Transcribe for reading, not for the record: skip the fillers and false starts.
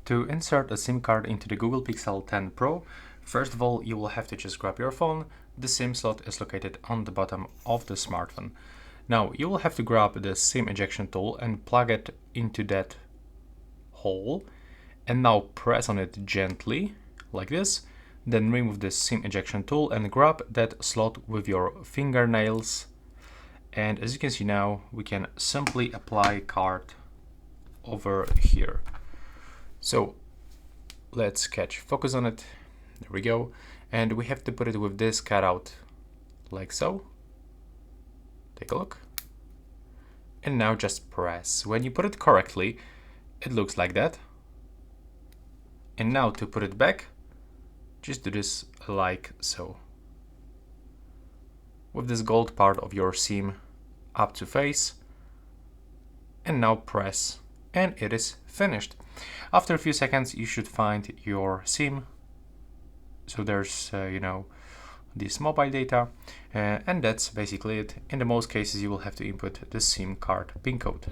To insert a SIM card into the Google Pixel 10 Pro, first of all, you will have to just grab your phone. The SIM slot is located on the bottom of the smartphone. Now, you will have to grab the SIM ejection tool and plug it into that hole. And now press on it gently, like this. Then remove the SIM ejection tool and grab that slot with your fingernails. And as you can see now, we can simply apply card over here. So let's catch focus on it. There we go. And we have to put it with this cutout like so. Take a look. And now just press. When you put it correctly, it looks like that. And now to put it back, just do this like so. With this gold part of your SIM up to face. And now press. And it is finished. After a few seconds, you should find your SIM. So there's, this mobile data, and that's basically it. In the most cases, you will have to input the SIM card PIN code.